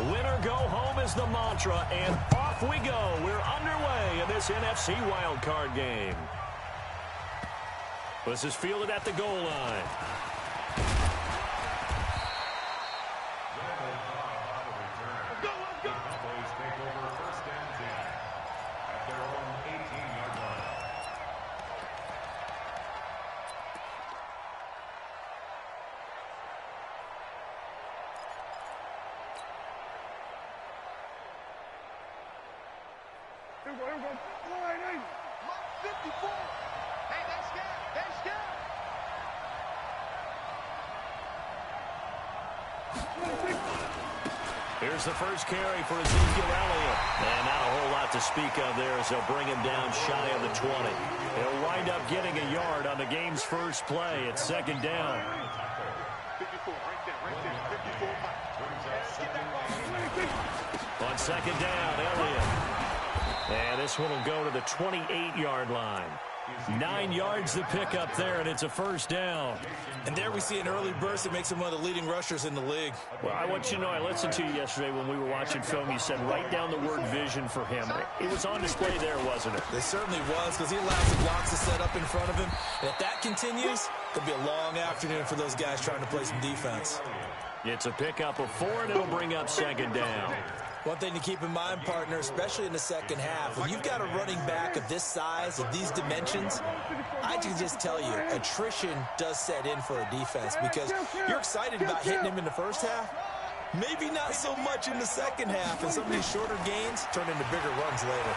Win or go home is the mantra, and off we go. We're underway in this NFC wildcard game. This is fielded at the goal line. Here we go. Line 8. 54. Hey, they're scared. They're scared. Here's the first carry for Ezekiel Elliott. And not a whole lot to speak of there as they'll bring him down shy of the 20. He'll wind up getting a yard on the game's first play. It's second down. 54, right there. 54. On second down, Elliott. And this one will go to the 28-yard line. 9 yards to pick up there, and it's a first down. And there we see an early burst that makes him one of the leading rushers in the league. Well, I want you to know, I listened to you yesterday when we were watching film. You said write down the word vision for him. It was on display there, wasn't it? It certainly was, because he allows the blocks to set up in front of him. And if that continues, it'll be a long afternoon for those guys trying to play some defense. It's a pickup of 4, and it'll bring up second down. One thing to keep in mind, partner, especially in the second half, when you've got a running back of this size, of these dimensions, I can just tell you, attrition does set in for a defense because you're excited about hitting him in the first half. Maybe not so much in the second half, and some of these shorter gains turn into bigger runs later.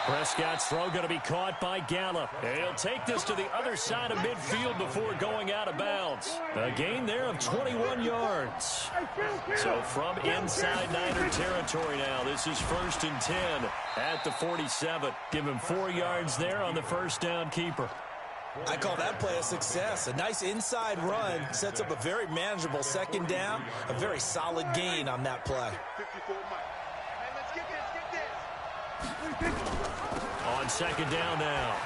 Prescott's throw going to be caught by Gallup. He'll take this to the other side of midfield before going out of bounds. A gain there of 21 yards. So from inside Niner territory now, this is 1st and 10 at the 47. Give him 4 yards there on the first down keeper. I call that play a success. A nice inside run sets up a very manageable second down, a very solid gain on that play. 54, Mike. Hey, let's get this. On second down now,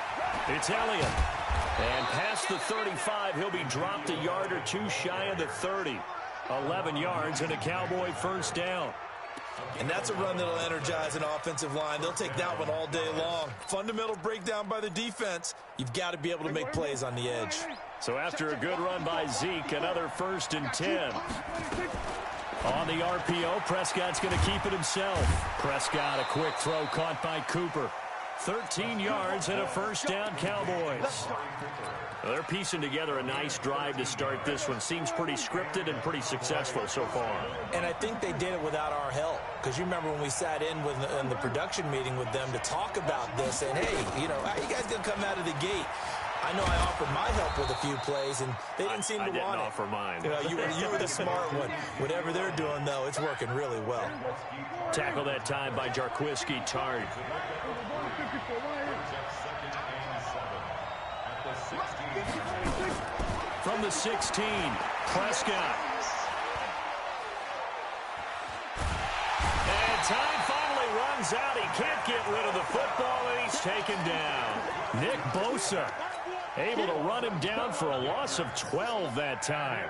it's Elliott. And past the 35, he'll be dropped a yard or two shy of the 30. 11 yards and a Cowboy first down. And that's a run that'll energize an offensive line. They'll take that one all day long. Fundamental breakdown by the defense. You've got to be able to make plays on the edge. So after a good run by Zeke, another 1st and 10. On the RPO, Prescott's going to keep it himself. Prescott, a quick throw caught by Cooper. 13 yards and a first down, Cowboys. Well, they're piecing together a nice drive to start this one. Seems pretty scripted and pretty successful so far. And I think they did it without our help. Because you remember when we sat in the production meeting with them to talk about this. And, hey, you know, how you guys going to come out of the gate? I know I offered my help with a few plays, and they didn't seem to want it. I didn't offer mine. You know, you were the smart one. Whatever they're doing, though, it's working really well. Tackle that time by Jarquiski Tart. From the 16, Prescott. And time finally runs out. He can't get rid of the football, and he's taken down. Nick Bosa able to run him down for a loss of 12 that time.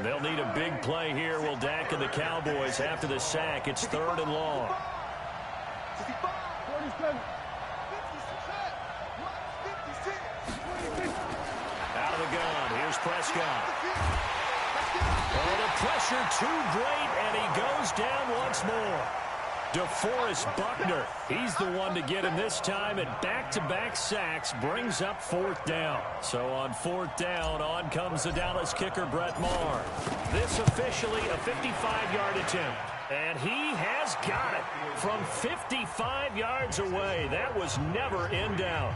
They'll need a big play here. Will Dak and the Cowboys after the sack. It's 3rd and long. Out of the gun. Here's Prescott. Oh, the pressure too great, and he goes down once more. DeForest Buckner, he's the one to get him this time, and back-to-back sacks brings up 4th down. So on 4th down, on comes the Dallas kicker, Brett Maher. This officially a 55-yard attempt, and he has got it from 55 yards away. That was never in doubt.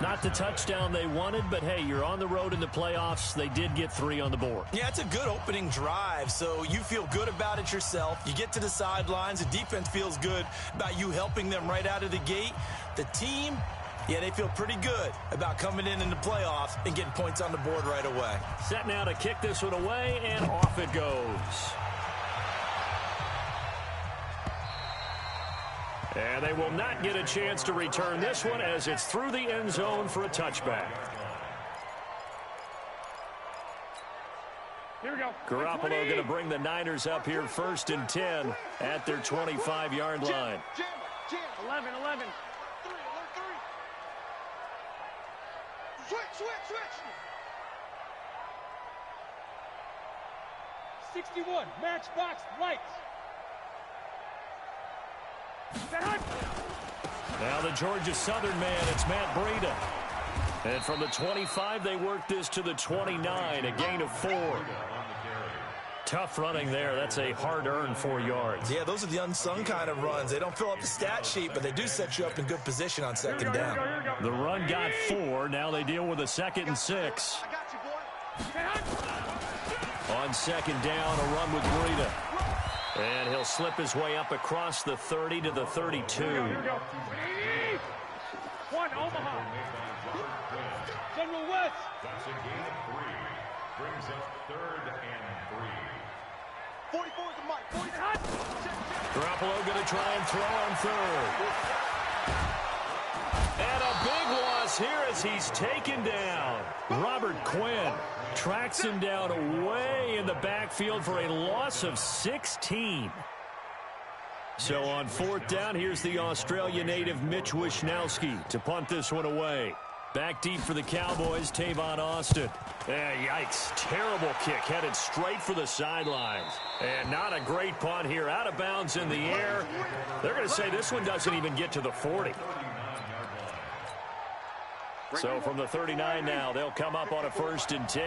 Not the touchdown they wanted, but hey, you're on the road in the playoffs. They did get 3 on the board. Yeah, it's a good opening drive, so you feel good about it yourself. You get to the sidelines. The defense feels good about you helping them right out of the gate. The team, yeah, they feel pretty good about coming in the playoffs and getting points on the board right away. Set now to kick this one away, and off it goes. And they will not get a chance to return this one as it's through the end zone for a touchback. Here we go. Garoppolo going to bring the Niners up here 1st and 10 at their 25-yard line. 11. Switch. 61, matchbox lights. Now the Georgia Southern man, it's Matt Breida. And from the 25, they work this to the 29, a gain of 4. Tough running there. That's a hard-earned 4 yards. Yeah, those are the unsung kind of runs. They don't fill up the stat sheet, but they do set you up in good position on 2nd down. The run got 4. Now they deal with a 2nd and 6. On 2nd down, a run with Breida. And he'll slip his way up across the 30 to the 32. One, Omaha. General West. That's a gain of 3. Brings up 3rd and 3. 44 is the mic. Garoppolo going to try and throw on 3rd. And a big loss here as he's taken down. Robert Quinn tracks him down away in the backfield for a loss of 16. So on 4th down, here's the Australia native Mitch Wishnowsky to punt this one away. Back deep for the Cowboys, Tavon Austin. Yikes, terrible kick headed straight for the sidelines. And not a great punt here, out of bounds in the air. They're going to say this one doesn't even get to the 40. So from the 39 now, they'll come up on a 1st and 10.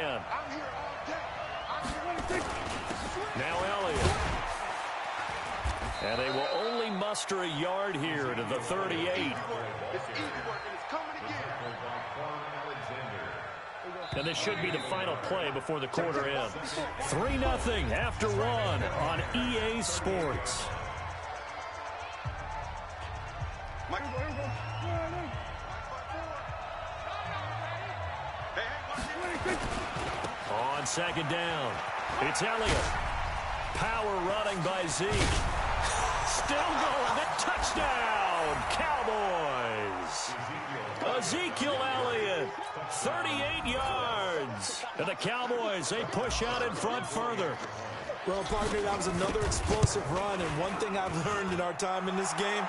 Now Elliott. And they will only muster a yard here to the 38. And this should be the final play before the quarter ends. 3-0 after 1 on EA Sports. On 2nd down, it's Elliott. Power running by Zeke. Still going. The touchdown, Cowboys. Ezekiel Elliott, 38 yards. And the Cowboys, they push out in front further. Well, partner, that was another explosive run, and one thing I've learned in our time in this game,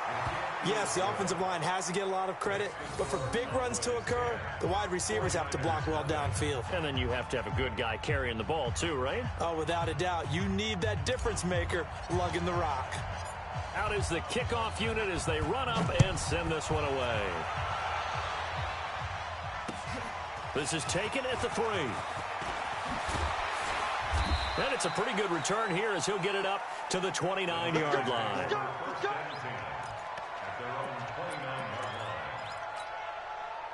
yes, the offensive line has to get a lot of credit, but for big runs to occur, the wide receivers have to block well downfield. And then you have to have a good guy carrying the ball too, right? Oh, without a doubt. You need that difference maker lugging the rock. Out is the kickoff unit as they run up and send this one away. This is taken at the 3. And it's a pretty good return here as he'll get it up to the 29-yard line.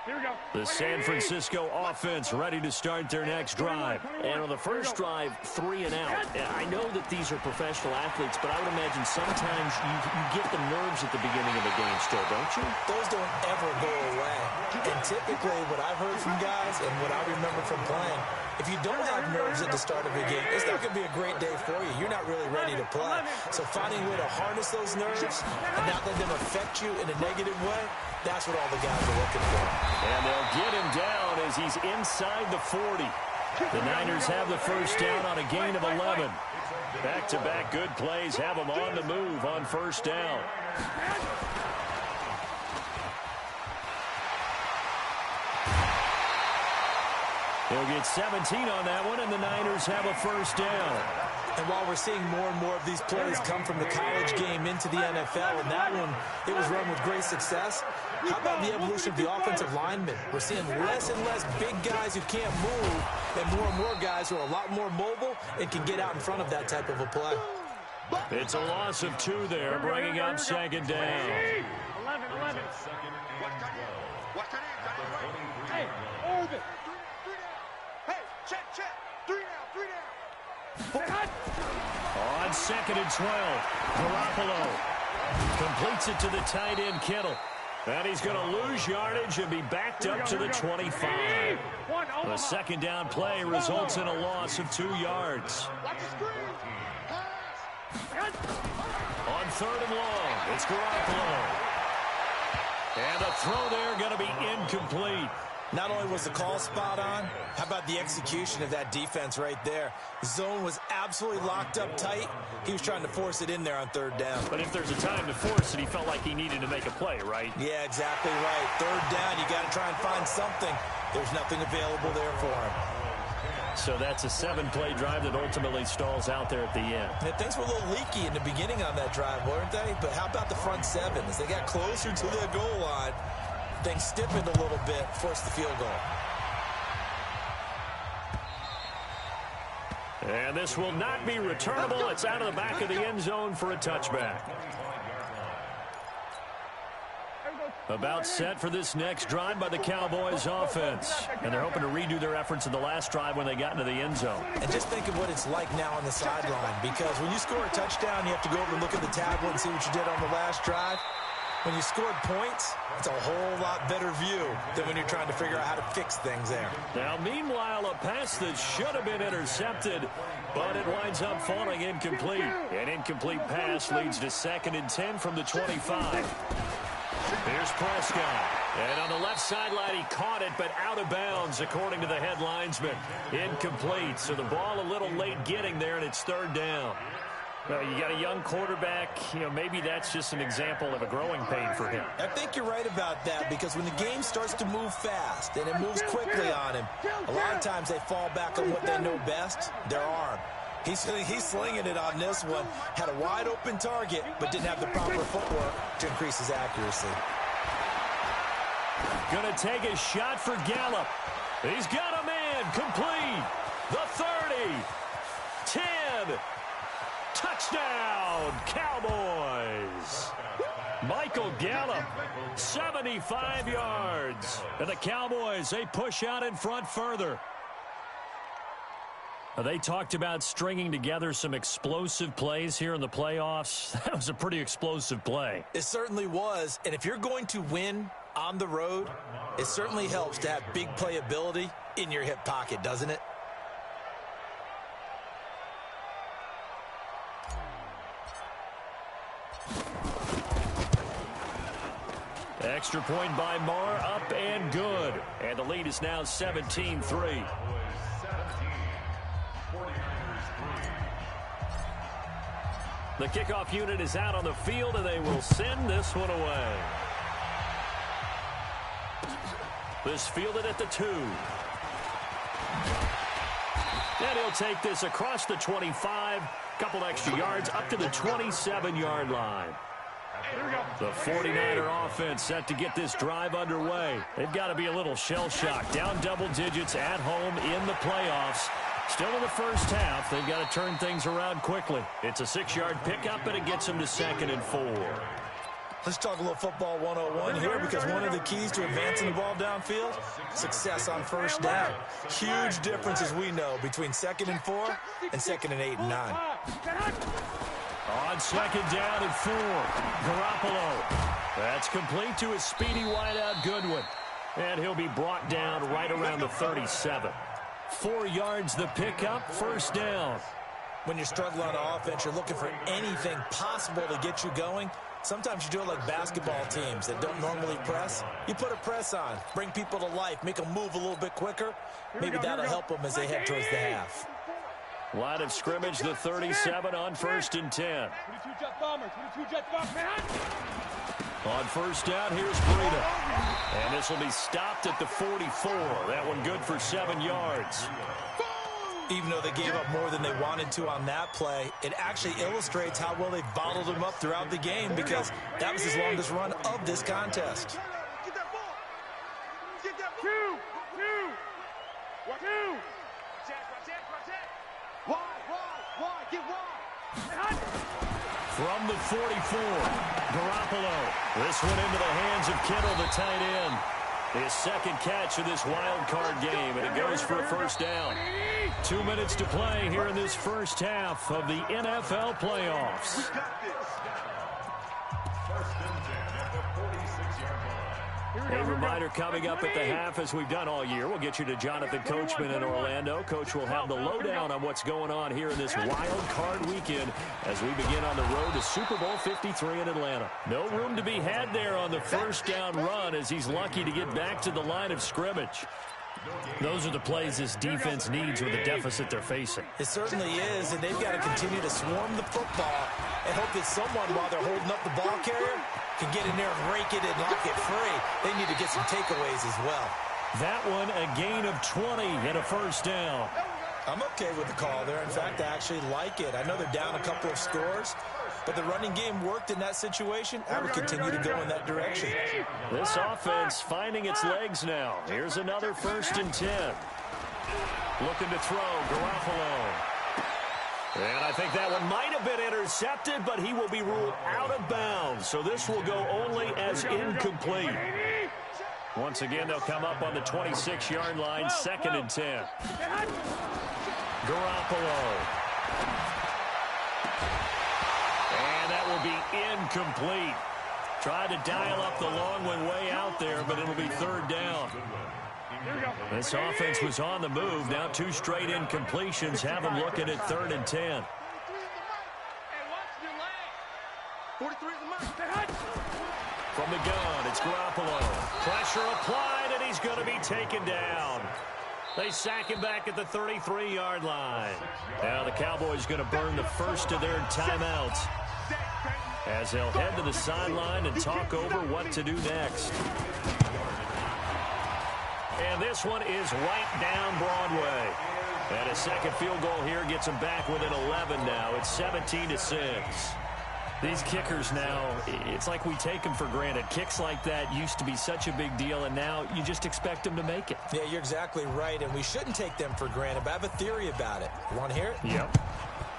Here we go. The San Francisco offense ready to start their next drive. And on the first drive, 3 and out. I know that these are professional athletes, but I would imagine sometimes you get the nerves at the beginning of the game still, don't you? Those don't ever go away. And typically what I've heard from guys and what I remember from playing, if you don't have nerves at the start of a game, it's not going to be a great day for you. You're not really ready to play. So finding a way to harness those nerves and not let them affect you in a negative way, that's what all the guys are looking for. And they'll get him down as he's inside the 40. The Niners have the first down on a gain of 11. Back-to-back good plays have them on the move on 1st down. They'll get 17 on that one, and the Niners have a first down. And while we're seeing more and more of these plays come from the college game into the NFL, and that one, it was run with great success, how about the evolution of the offensive linemen? We're seeing less and less big guys who can't move, and more guys who are a lot more mobile and can get out in front of that type of a play. It's a loss of 2 there, bringing up 2nd down. 11. Hey, Orbit. Hey, check. 3 down. On 2nd and 12, Garoppolo completes it to the tight end, Kittle. And he's going to lose yardage and be backed up to the 25. The 2nd down play results in a loss of 2 yards. On 3rd and long, it's Garoppolo. And the throw there going to be incomplete. Not only was the call spot on, how about the execution of that defense right there? The zone was absolutely locked up tight. He was trying to force it in there on third down. But if there's a time to force it, he felt like he needed to make a play, right? Yeah, exactly right. Third down, you got to try and find something. There's nothing available there for him. So that's a 7-play drive that ultimately stalls out there at the end. And things were a little leaky in the beginning on that drive, weren't they? But how about the front seven? As they got closer to the goal line, things stiffened a little bit, forced the field goal. And this will not be returnable. It's out of the back of the end zone for a touchback. About set for this next drive by the Cowboys offense. And they're hoping to redo their efforts in the last drive when they got into the end zone. And just think of what it's like now on the sideline, because when you score a touchdown, you have to go over and look at the tablet and see what you did on the last drive. When you scored points, it's a whole lot better view than when you're trying to figure out how to fix things there. Now, meanwhile, a pass that should have been intercepted, but it winds up falling incomplete. An incomplete pass leads to 2nd and 10 from the 25. Here's Prescott. And on the left sideline, he caught it, but out of bounds, according to the head linesman. Incomplete, so the ball a little late getting there, and it's 3rd down. Well, you got a young quarterback. You know, maybe that's just an example of a growing pain for him. I think you're right about that, because when the game starts to move fast and it moves quickly on him, a lot of times they fall back on what they know best, their arm. He's slinging it on this one. Had a wide-open target, but didn't have the proper footwork to increase his accuracy. Going to take a shot for Gallup. He's got a man. Complete. The 30. 10. Touchdown, Cowboys. Michael Gallup, 75 yards. And the Cowboys, they push out in front further. They talked about stringing together some explosive plays here in the playoffs. That was a pretty explosive play. It certainly was. And if you're going to win on the road, it certainly helps to have big playability in your hip pocket, doesn't it? Extra point by Marr, up and good. And the lead is now 17-3. The kickoff unit is out on the field, and they will send this one away. This fielded at the 2. And he'll take this across the 25, couple extra yards, up to the 27-yard line. The 49er offense set to get this drive underway. They've got to be a little shell-shocked. Down double digits at home in the playoffs. Still in the first half, they've got to turn things around quickly. It's a 6-yard pickup, and it gets them to 2nd and 4. Let's talk a little football 101 here, because one of the keys to advancing the ball downfield, success on first down. Huge difference, as we know, between 2nd and 4 and 2nd and 8 and 9. On 2nd down and 4, Garoppolo. That's complete to a speedy wideout Goodwin. And he'll be brought down right around the 37. 4 yards the pickup, first down. When you're struggling on offense, you're looking for anything possible to get you going. Sometimes you do it like basketball teams that don't normally press. You put a press on, bring people to life, make them move a little bit quicker. Maybe that'll help them as they head towards the half. Line of scrimmage, the 37 on 1st and 10. On first down, here's Breida. And this will be stopped at the 44. That one good for 7 yards. Even though they gave up more than they wanted to on that play, it actually illustrates how well they bottled them up throughout the game, because that was his longest run of this contest. Get that ball. Get that ball. Two. Wide. Get wide. From the 44, Garoppolo. This one into the hands of Kittle, the tight end. His second catch of this wild card game, and it goes for a first down. 2 minutes to play here in this first half of the NFL playoffs. A reminder coming up at the half, as we've done all year. We'll get you to Jonathan Coachman in Orlando. Coach will have the lowdown on what's going on here in this wild card weekend as we begin on the road to Super Bowl 53 in Atlanta. No room to be had there on the first down run as he's lucky to get back to the line of scrimmage. Those are the plays this defense needs with the deficit they're facing. It certainly is, and they've got to continue to swarm the football and hope that someone, while they're holding up the ball carrier, can get in there and rake it and lock it free. They need to get some takeaways as well. That one, a gain of 20 and a first down. I'm okay with the call there. In fact, I actually like it. I know they're down a couple of scores, but the running game worked in that situation. I would continue to go in that direction. This offense finding its legs now. Here's another 1st and 10. Looking to throw, Garoppolo. And I think that one might have been intercepted, but he will be ruled out of bounds. So this will go only as incomplete. Once again, they'll come up on the 26-yard line, 2nd and 10. Garoppolo. And that will be incomplete. Tried to dial up the long one way out there, but it'll be 3rd down. This offense was on the move. Now 2 straight incompletions have them looking at 3rd and 10. From the gun, it's Garoppolo. Pressure applied, and he's going to be taken down. They sack him back at the 33-yard line. Now the Cowboys going to burn the first of their timeouts as they'll head to the sideline and talk over what to do next. And this one is right down Broadway. And a second field goal here gets them back within 11 now. It's 17-6. These kickers now, it's like we take them for granted. Kicks like that used to be such a big deal, and now you just expect them to make it. Yeah, you're exactly right, and we shouldn't take them for granted, but I have a theory about it. You want to hear it? Yep.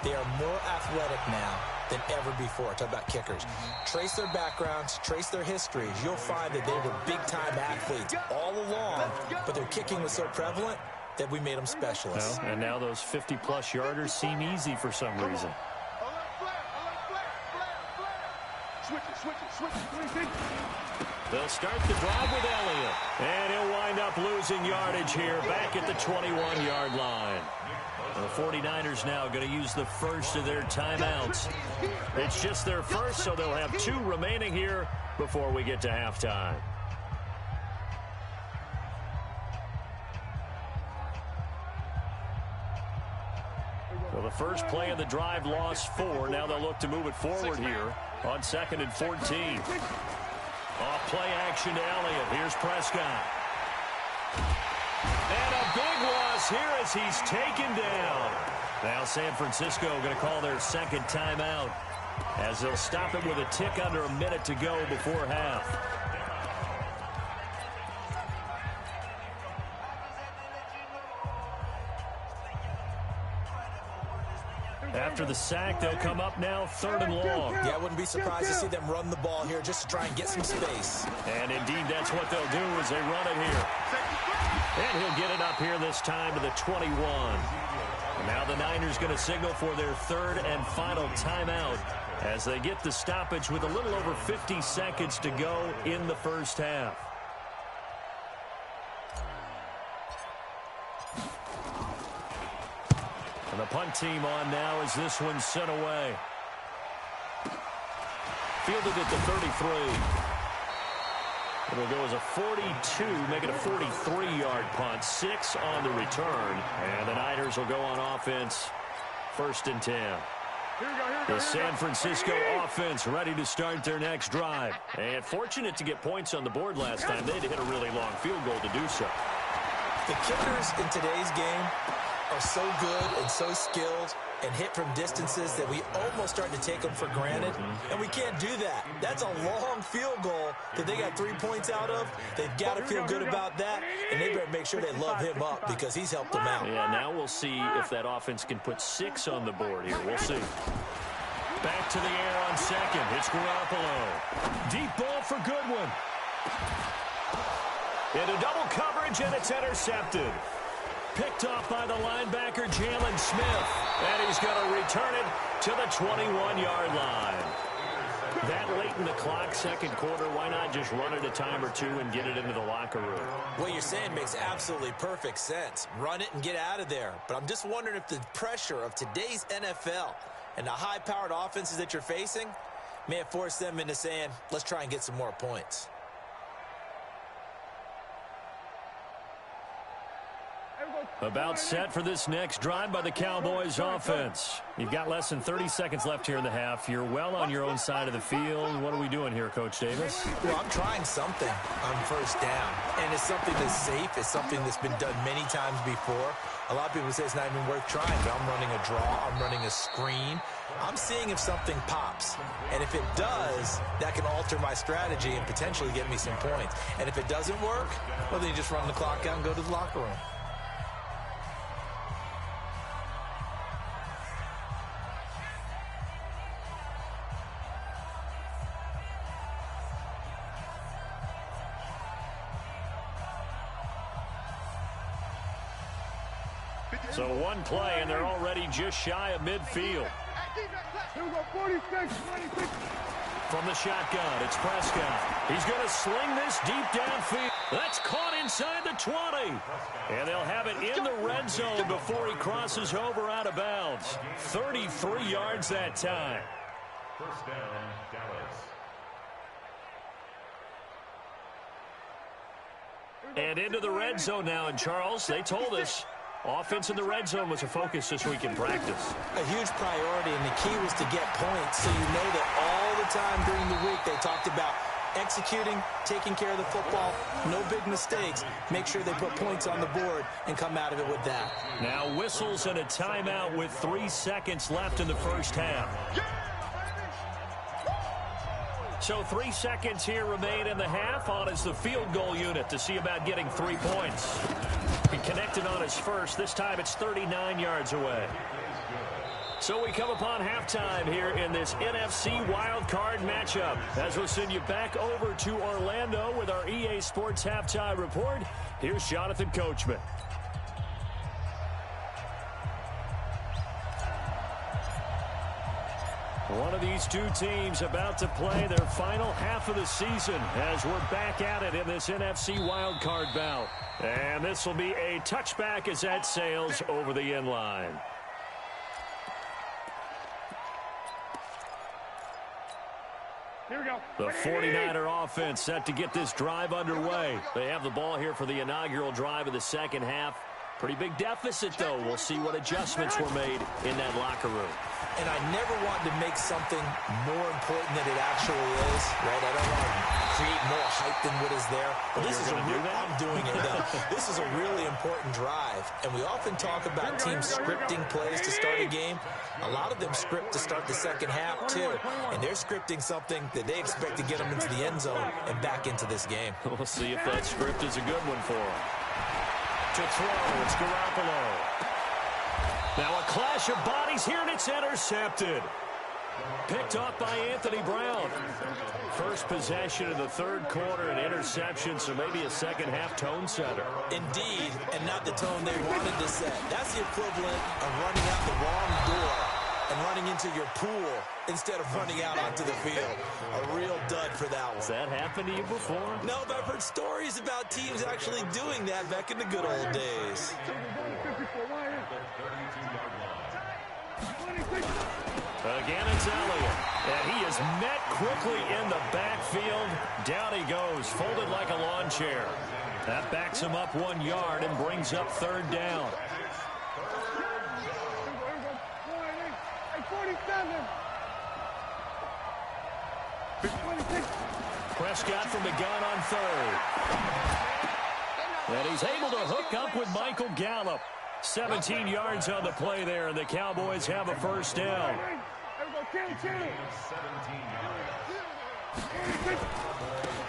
They are more athletic now than ever before. Talk about kickers. Trace their backgrounds, trace their histories. You'll find that they were big-time athletes all along, but their kicking was so prevalent that we made them specialists. Well, and now those 50-plus yarders seem easy for some reason. They'll start the drive with Elliott, and he'll wind up losing yardage here back at the 21-yard line. The 49ers now going to use the first of their timeouts. It's just their first, so they'll have 2 remaining here before we get to halftime. Well, the first play of the drive lost 4. Now they'll look to move it forward here on 2nd and 14. Off play action to Elliott. Here's Prescott. And a big loss here as he's taken down. Now San Francisco going to call their 2nd timeout as they'll stop it with a tick under a minute to go before half. After the sack, they'll come up now 3rd and long. Yeah, I wouldn't be surprised to see them run the ball here just to try and get some space. And indeed, that's what they'll do as they run it here. And he'll get it up here this time to the 21. And now the Niners going to signal for their 3rd and final timeout as they get the stoppage with a little over 50 seconds to go in the first half. And the punt team on now as this one's sent away. Fielded at the 33. It'll go as a 42, make it a 43-yard punt. 6 on the return. And the Niners will go on offense. 1st and 10. The San Francisco offense ready to start their next drive. And fortunate to get points on the board last time. They'd hit a really long field goal to do so. The kickers in today's game are so good and so skilled and hit from distances that we almost start to take them for granted, and we can't do that. That's a long field goal that they got 3 points out of. They've got to feel good about that, and they better make sure they love him up because he's helped them out. Yeah, now we'll see if that offense can put 6 on the board here. We'll see. Back to the air on 2nd. It's Garoppolo. Deep ball for Goodwin. Into double coverage, and it's intercepted. Picked off by the linebacker, Jalen Smith. And he's going to return it to the 21-yard line. That late in the clock, second quarter, why not just run it a time or two and get it into the locker room? What you're saying makes absolutely perfect sense. Run it and get out of there. But I'm just wondering if the pressure of today's NFL and the high-powered offenses that you're facing may have forced them into saying, let's try and get some more points. About set for this next drive by the Cowboys offense. You've got less than 30 seconds left here in the half. You're well on your own side of the field. What are we doing here, Coach Davis? Well, I'm trying something on first down, and it's something that's safe. It's something that's been done many times before. A lot of people say it's not even worth trying, but I'm running a draw. I'm running a screen. I'm seeing if something pops, and if it does, that can alter my strategy and potentially get me some points. And if it doesn't work, well, then you just run the clock out and go to the locker room. So one play, and they're already just shy of midfield. From the shotgun, it's Prescott. He's going to sling this deep downfield. That's caught inside the 20. And they'll have it in the red zone before he crosses over out of bounds. 33 yards that time. First down, Dallas. And into the red zone now. And Charles, they told us offense in the red zone was a focus this week in practice. A huge priority, and the key was to get points. So you know that all the time during the week they talked about executing, taking care of the football, no big mistakes. Make sure they put points on the board and come out of it with that. Now whistles and a timeout with 3 seconds left in the first half. So 3 seconds here remain in the half. On is the field goal unit to see about getting 3 points. He connected on his first. This time it's 39 yards away. So we come upon halftime here in this NFC wildcard matchup. As we'll send you back over to Orlando with our EA Sports Halftime Report, here's Jonathan Coachman. One of these two teams about to play their final half of the season as we're back at it in this NFC wildcard bout. And this will be a touchback as that sails over the end line. Here we go. The 49er offense set to get this drive underway. They have the ball here for the inaugural drive of the second half. Pretty big deficit, though. We'll see what adjustments were made in that locker room. And I never want to make something more important than it actually is, right? I don't want to create more hype than what is there. But this is I'm doing it, though. This is a really important drive. And we often talk about teams scripting plays to start a game. A lot of them script to start the second half, too. And they're scripting something that they expect to get them into the end zone and back into this game. We'll see if that script is a good one for them. To throw, it's Garoppolo. Now a clash of bodies here, and it's intercepted. Picked off by Anthony Brown. First possession of the third quarter, an interception, so maybe a second half tone setter. Indeed, and not the tone they wanted to set. That's the equivalent of running out the wrong door and running into your pool instead of running out onto the field. A real dud for that one. Has that happened to you before? No, but I've heard stories about teams actually doing that back in the good old days. Again, it's Elliott. And he is met quickly in the backfield. Down he goes, folded like a lawn chair. That backs him up 1 yard and brings up third down. Prescott from the gun on third. And he's able to hook up with Michael Gallup. 17 yards on the play there, and the Cowboys have a first down.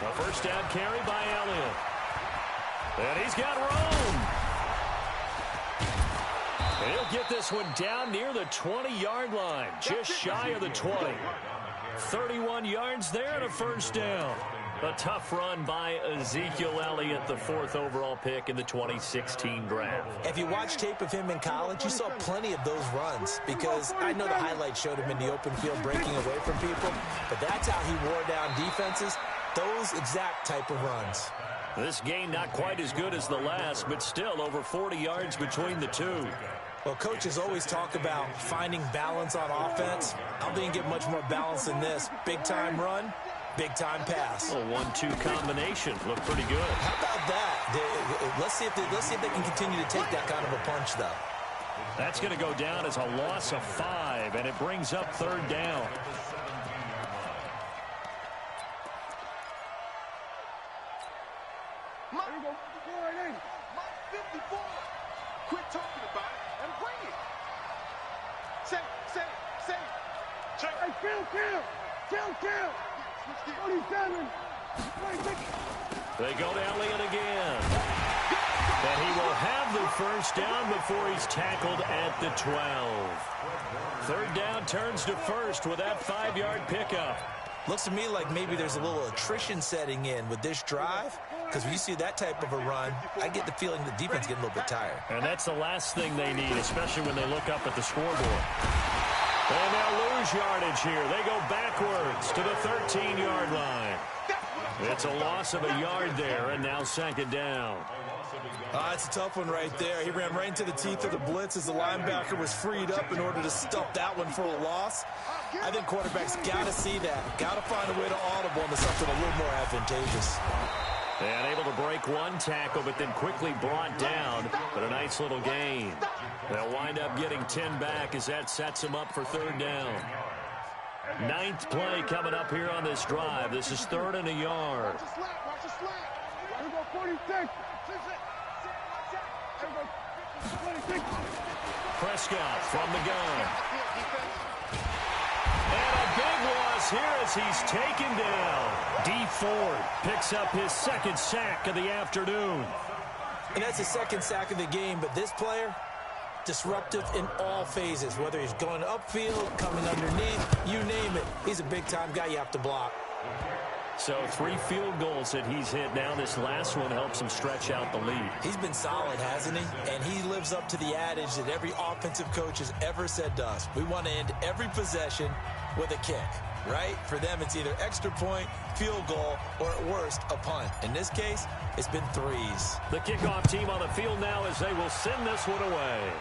A first down carry by Elliott. And he's got room. And he'll get this one down near the 20-yard line, just shy of the 20. 31 yards there and a first down. A tough run by Ezekiel Elliott, the 4th overall pick in the 2016 draft. If you watch tape of him in college, you saw plenty of those runs because I know the highlights showed him in the open field breaking away from people, but that's how he wore down defenses, those exact type of runs. This game not quite as good as the last, but still over 40 yards between the two. Well, coaches always talk about finding balance on offense. I don't think you get much more balance than this. Big-time run, big-time pass. A 1-2 combination. Look pretty good. How about that? Let's see if they can continue to take that kind of a punch, though. That's going to go down as a loss of 5, and it brings up 3rd down. Quit talking about it and bring it. Say. Check. Hey, kill. 27. 26. They go to Elliott again. And he will have the first down before he's tackled at the 12. 3rd down turns to 1st with that 5-yard pickup. Looks to me like maybe there's a little attrition setting in with this drive, because when you see that type of a run, I get the feeling the defense getting a little bit tired. And that's the last thing they need, especially when they look up at the scoreboard. And they'll lose yardage here. They go backwards to the 13-yard line. It's a loss of a yard there, and now 2nd down. It's a tough one right there. He ran right into the teeth of the blitz as the linebacker was freed up in order to stuff that one for a loss. I think quarterbacks got to see that. Got to find a way to audible into something a little more advantageous. And able to break one tackle, but then quickly brought down. But a nice little gain. They'll wind up getting 10 back as that sets them up for 3rd down. 9th play coming up here on this drive. This is 3rd and a yard. Watch the slap. Here we go, 46. Prescott from the gun. And a big loss here as he's taken down. D. Ford picks up his 2nd sack of the afternoon. And that's his 2nd sack of the game, but this player, disruptive in all phases, whether he's going upfield, coming underneath, you name it. He's a big-time guy you have to block. So 3 field goals that he's hit now. This last one helps him stretch out the lead. He's been solid, hasn't he? And he lives up to the adage that every offensive coach has ever said to us. We want to end every possession with a kick, right? For them, it's either extra point, field goal, or at worst, a punt. In this case, it's been 3s. The kickoff team on the field now as they will send this one away.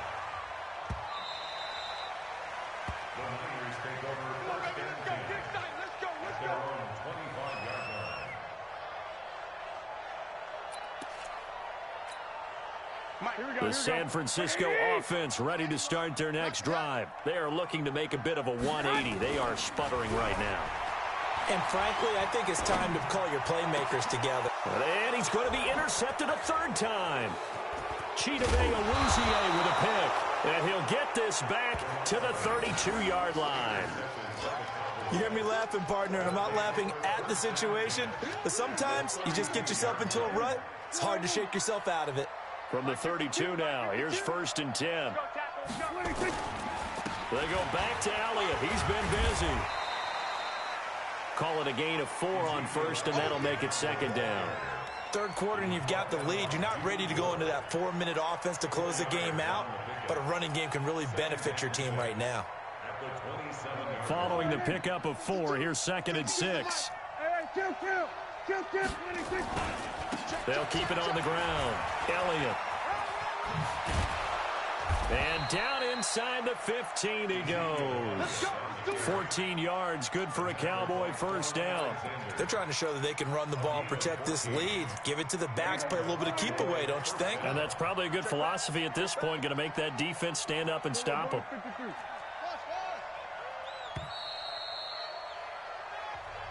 The San Francisco offense ready to start their next drive. They are looking to make a bit of a 180. They are sputtering right now. And frankly, I think it's time to call your playmakers together. And he's going to be intercepted a 3rd time. Chidobe Awuzie with a pick. And he'll get this back to the 32-yard line. You hear me laughing, partner, and I'm not laughing at the situation, but sometimes you just get yourself into a rut. It's hard to shake yourself out of it. From the 32 now, here's 1st and 10. They go back to Elliott. He's been busy. Call it a gain of 4 on 1st, and that'll make it 2nd down. 3rd quarter, and you've got the lead. You're not ready to go into that 4-minute offense to close the game out, but a running game can really benefit your team right now. Following the pickup of 4, here's 2nd and 6. They'll keep it on the ground. Elliott. And down inside the 15 he goes. 14 yards, good for a Cowboy 1st down. They're trying to show that they can run the ball and protect this lead. Give it to the backs, play a little bit of keep away, don't you think? And that's probably a good philosophy at this point, going to make that defense stand up and stop them.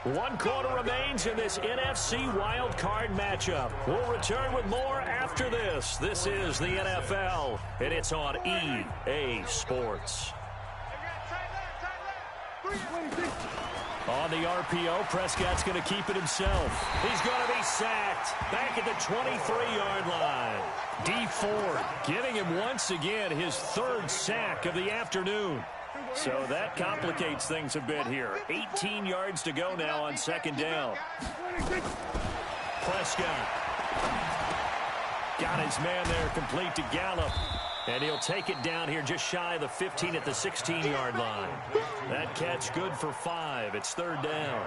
One quarter remains in this NFC wildcard matchup. We'll return with more after this. This is the NFL, and it's on EA Sports. On the RPO, Prescott's going to keep it himself. He's going to be sacked back at the 23-yard line. D. Ford getting him once again his 3rd sack of the afternoon. So that complicates things a bit here. 18 yards to go now on second down. Prescott got his man there complete to Gallup. And he'll take it down here just shy of the 15 at the 16-yard line. That catch good for 5. It's third down.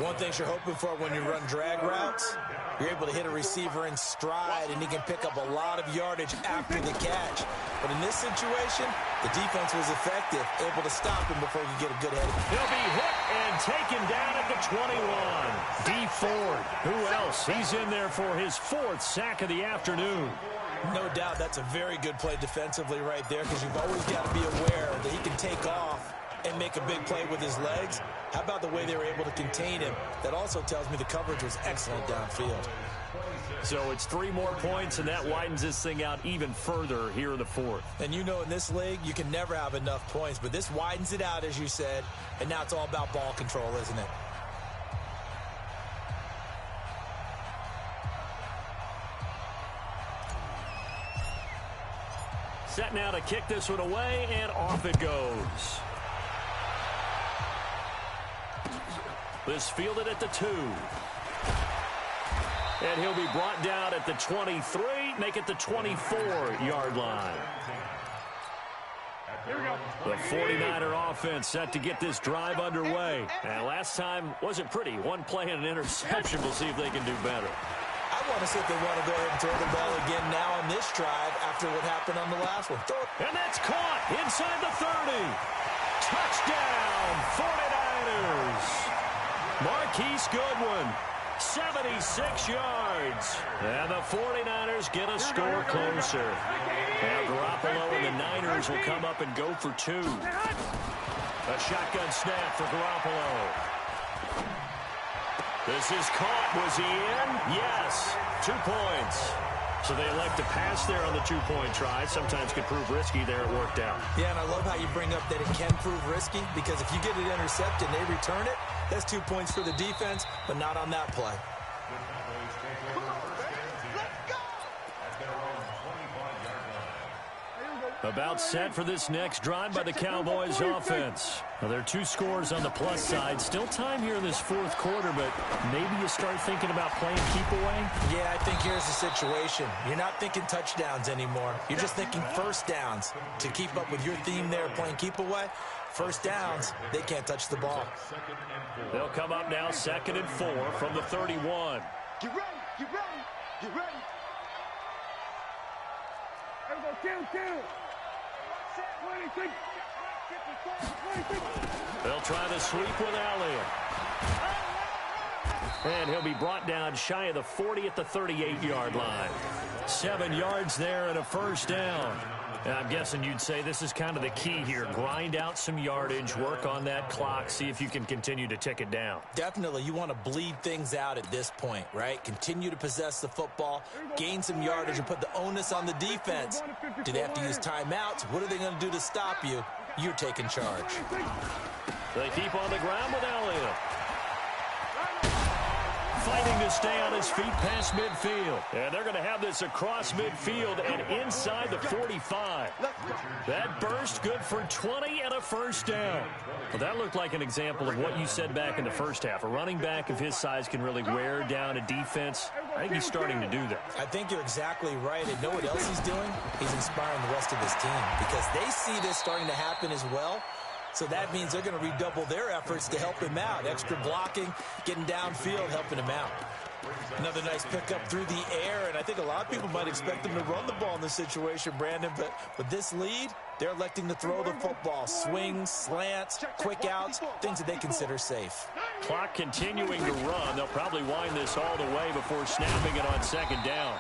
One thing you're hoping for when you run drag routes, you're able to hit a receiver in stride, and he can pick up a lot of yardage after the catch. But in this situation, the defense was effective, able to stop him before he could get a good head. He'll be hit and taken down at the 21. D. Ford, who else? He's in there for his 4th sack of the afternoon. No doubt that's a very good play defensively right there, because you've always got to be aware that he can take off and make a big play with his legs. How about the way they were able to contain him? That also tells me the coverage was excellent downfield. So it's 3 more points, and that widens this thing out even further here in the 4th. And you know in this league, you can never have enough points, but this widens it out, as you said, and now it's all about ball control, isn't it? Set now to kick this one away, and off it goes. This fielded at the 2. And he'll be brought down at the 23, make it the 24-yard line. The 49er offense set to get this drive underway. And last time wasn't pretty. One play and an interception. We'll see if they can do better. I want to see if they want to go ahead and throw the ball again now on this drive after what happened on the last one. And that's caught inside the 30. Touchdown, 49ers. Marquise Goodwin, 76 yards. And the 49ers get a score closer. Now Garoppolo and the Niners will come up and go for 2. A shotgun snap for Garoppolo. This is caught. Was he in? Yes. 2 points. So they elect to pass there on the 2-point try. Sometimes could prove risky. There it worked out. Yeah, and I love how you bring up that it can prove risky, because if you get it intercepted and they return it, that's 2 points for the defense, but not on that play. About set for this next drive by the Cowboys offense. Now, there are 2 scores on the plus side. Still time here in this 4th quarter, but maybe you start thinking about playing keep away? Yeah, I think here's the situation. You're not thinking touchdowns anymore. You're just thinking first downs. To keep up with your theme there, playing keep away, first downs, they can't touch the ball. They'll come up now 2nd and 4 from the 31. Get ready, get ready, get ready. Kill. They'll try the sweep with Elliott. And he'll be brought down shy of the 40 at the 38-yard line. 7 yards there and a first down. And I'm guessing you'd say this is kind of the key here. Grind out some yardage, work on that clock, see if you can continue to tick it down. Definitely. You want to bleed things out at this point, right? Continue to possess the football, gain some yardage, and put the onus on the defense. Do they have to use timeouts? What are they going to do to stop you? You're taking charge. They keep on the ground with Elliott. Fighting to stay on his feet past midfield. And they're going to have this across midfield and inside the 45. That burst good for 20 and a first down. Well, that looked like an example of what you said back in the first half. A running back of his size can really wear down a defense. I think he's starting to do that. I think you're exactly right. And know what else he's doing? He's inspiring the rest of his team, because they see this starting to happen as well. So that means they're going to redouble their efforts to help him out. Extra blocking, getting downfield, helping him out. Another nice pickup through the air, and I think a lot of people might expect them to run the ball in this situation, Brandon, but with this lead, they're electing to throw the football. Swings, slants, quick outs, things that they consider safe. Clock continuing to run. They'll probably wind this all the way before snapping it on second down.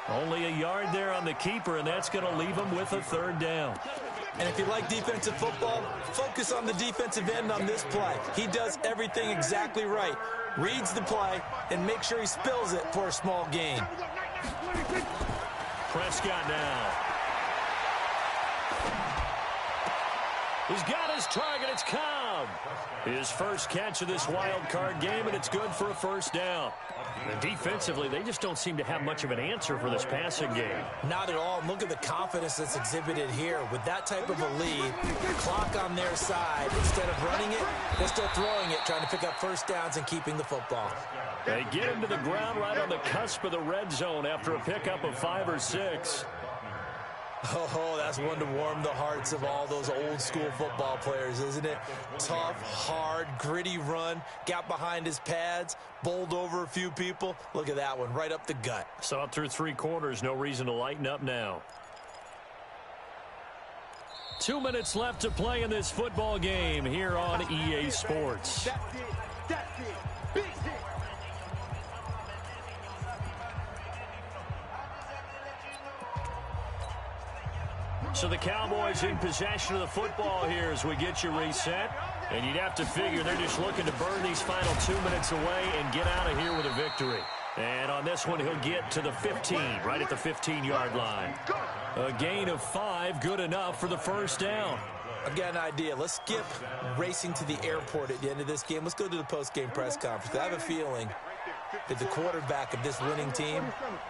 Only a yard there on the keeper, and that's going to leave them with a third down. And if you like defensive football, focus on the defensive end on this play. He does everything exactly right. Reads the play and make sure he spills it for a small gain. Prescott now. He's got his target. It's Cobb. His first catch of this wild card game, and it's good for a first down. And defensively, they just don't seem to have much of an answer for this passing game. Not at all. Look at the confidence that's exhibited here. With that type of a lead, clock on their side, instead of running it, they're still throwing it, trying to pick up first downs and keeping the football. They get him to the ground right on the cusp of the red zone after a pickup of 5 or 6. Oh, that's one to warm the hearts of all those old school football players, isn't it? Tough, hard, gritty run, got behind his pads, bowled over a few people. Look at that one, right up the gut. Saw it through 3 quarters, no reason to lighten up now. 2 minutes left to play in this football game here on EA Sports. That's it. That's it. Big hit. So the Cowboys in possession of the football here as we get you reset. And you'd have to figure they're just looking to burn these final 2 minutes away and get out of here with a victory. And on this one, he'll get to the 15, right at the 15-yard line. A gain of 5, good enough for the first down. I've got an idea. Let's skip racing to the airport at the end of this game. Let's go to the post-game press conference. I have a feeling that the quarterback of this winning team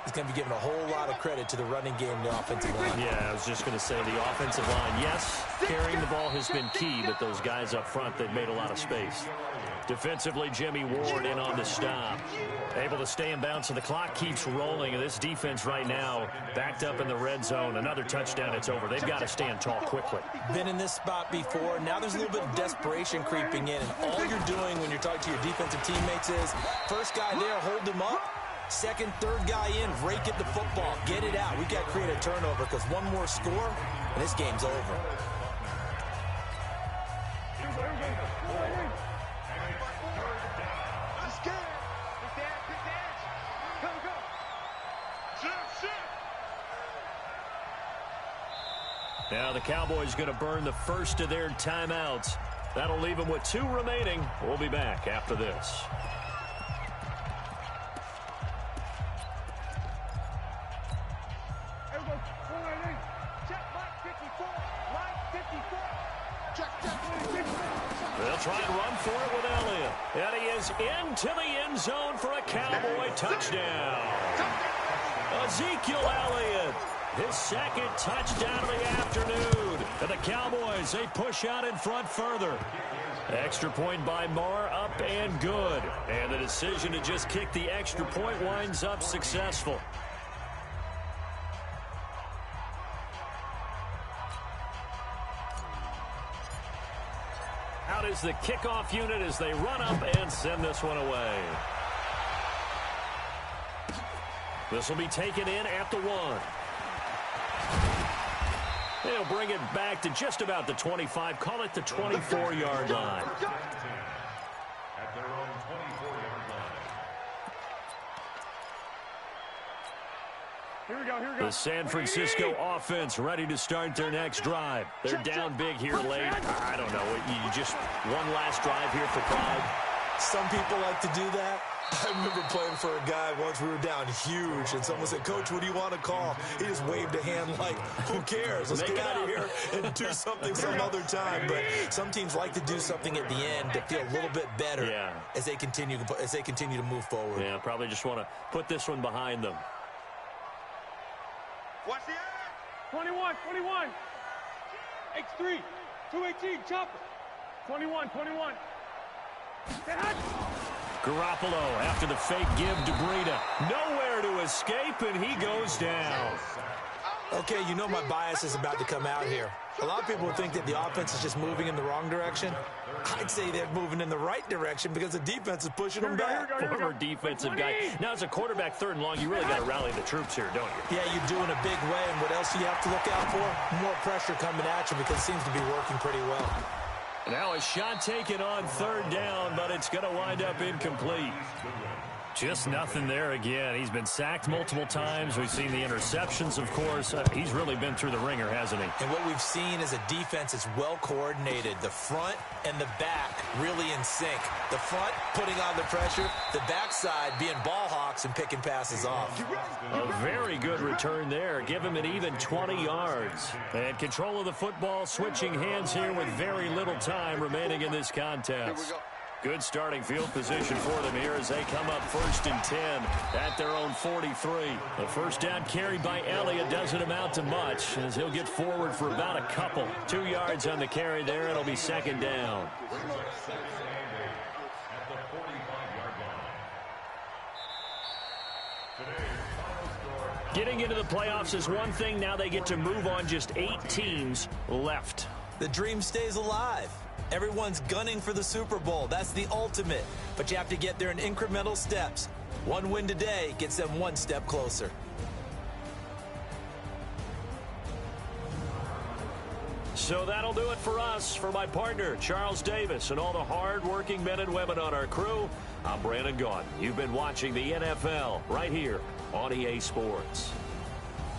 is going to be given a whole lot of credit to the running game and the offensive line. Yeah, I was just going to say the offensive line, yes, carrying the ball has been key, but those guys up front, they've made a lot of space. Defensively, Jimmy Ward in on the stop. Able to stay in bounds, so the clock keeps rolling. And this defense right now backed up in the red zone. Another touchdown, it's over. They've got to stand tall quickly. Been in this spot before. Now there's a little bit of desperation creeping in. And all you're doing when you're talking to your defensive teammates is, first guy there, hold him up. Second, third guy in, rake at the football. Get it out. We've got to create a turnover because one more score, and this game's over. Now the Cowboys going to burn the first of their timeouts. That'll leave them with 2 remaining. We'll be back after this. They'll try and run for it with Elliott. And he is into the end zone for a Cowboy touchdown. Ezekiel Elliott, his second touchdown of the afternoon. And the Cowboys, they push out in front further. Extra point by Marr, up and good. And the decision to just kick the extra point winds up successful. Out is the kickoff unit as they run up and send this one away. This will be taken in at the 1. They'll bring it back to just about the 25, call it the 24-yard line. At their own 24-yard line. Here we go, here we go. The San Francisco offense ready to start their next drive. They're down big here late. I don't know. You just one last drive here for pride. Some people like to do that. I remember playing for a guy once. We were down huge, and someone said, "Coach, what do you want to call?" He just waved a hand like, who cares? Let's get out of here and do something some other time. But some teams like to do something at the end to feel a little bit better as they continue to move forward. Yeah, probably just want to put this one behind them. Watch the eye. 21, 21. X3, 218, chopper. 21, 21. Garoppolo after the fake give to Breida. Nowhere to escape, and he goes down. Okay, you know my bias is about to come out here. A lot of people would think that the offense is just moving in the wrong direction. I'd say they're moving in the right direction because the defense is pushing them back. Former defensive guy. Now, as a quarterback, 3rd and long, you really got to rally the troops here, don't you? Yeah, you do in a big way. And what else do you have to look out for? More pressure coming at you because it seems to be working pretty well. Now a shot taken on 3rd down, but it's going to wind up incomplete. Just nothing there again. He's been sacked multiple times. We've seen the interceptions, of course. He's really been through the ringer, hasn't he? And what we've seen is a defense that's well coordinated. The front and the back really in sync. The front putting on the pressure, the backside being ball hawks and picking passes off. A very good return there. Give him an even 20 yards. And control of the football, switching hands here with very little time remaining in this contest. Good starting field position for them here as they come up 1st and 10 at their own 43. The first down carried by Elliott doesn't amount to much as he'll get forward for about a couple. 2 yards on the carry there. It'll be 2nd down. Getting into the playoffs is one thing. Now they get to move on. Just 8 teams left. The dream stays alive. Everyone's gunning for the Super Bowl. That's the ultimate. But you have to get there in incremental steps. One win today gets them one step closer. So that'll do it for us. For my partner, Charles Davis, and all the hard-working men and women on our crew, I'm Brandon Gaudin. You've been watching the NFL right here on EA Sports.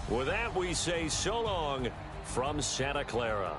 With that, we say so long from Santa Clara.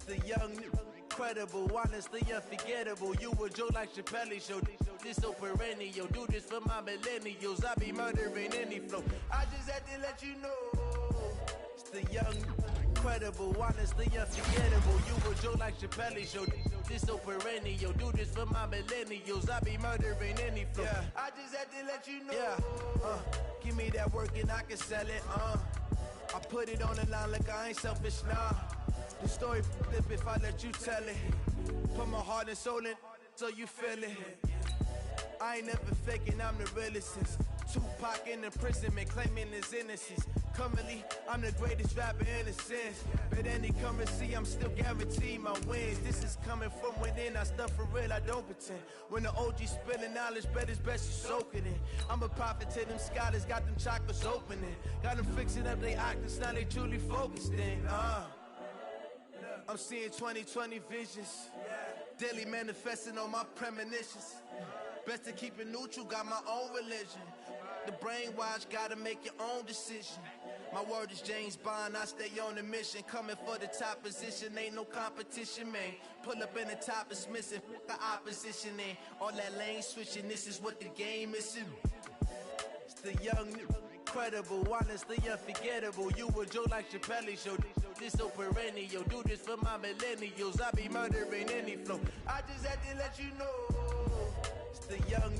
The young, incredible, honestly unforgettable. You a Joe like Chappelle show. This so perennial. Do this for my millennials. I be murdering any flow. I just had to let you know. It's the young, incredible, honestly unforgettable. You a Joe like Chappelle show. This so perennial. Do this for my millennials. I be murdering any flow. Yeah. I just had to let you know. Yeah. Give me that work and I can sell it. I put it on the line like I ain't selfish, nah. The story flip if I let you tell it. Put my heart and soul in so you feel it. I ain't never faking, I'm the realest since Tupac in imprisonment, claiming his innocence. Currently, I'm the greatest rapper in a sense. But any currency, I'm still guaranteed my wins. This is coming from within, I stuff for real, I don't pretend. When the OG spilling knowledge, bet it's best you soak it in. I'm a prophet to them scholars, got them chakras opening. Got them fixing up they octaves, now they truly focused in. I'm seeing 2020 visions. Daily manifesting on my premonitions. Best to keep it neutral, got my own religion. The brainwash, gotta make your own decision. My word is James Bond, I stay on the mission. Coming for the top position, ain't no competition, man. Pull up in the top is missing, the opposition in. All that lane switching, this is what the game is. It's the young, incredible, honestly unforgettable. You a Joe like Chappelle show. This so perennial. Do this for my millennials. I be murdering any flow. I just had to let you know. It's the young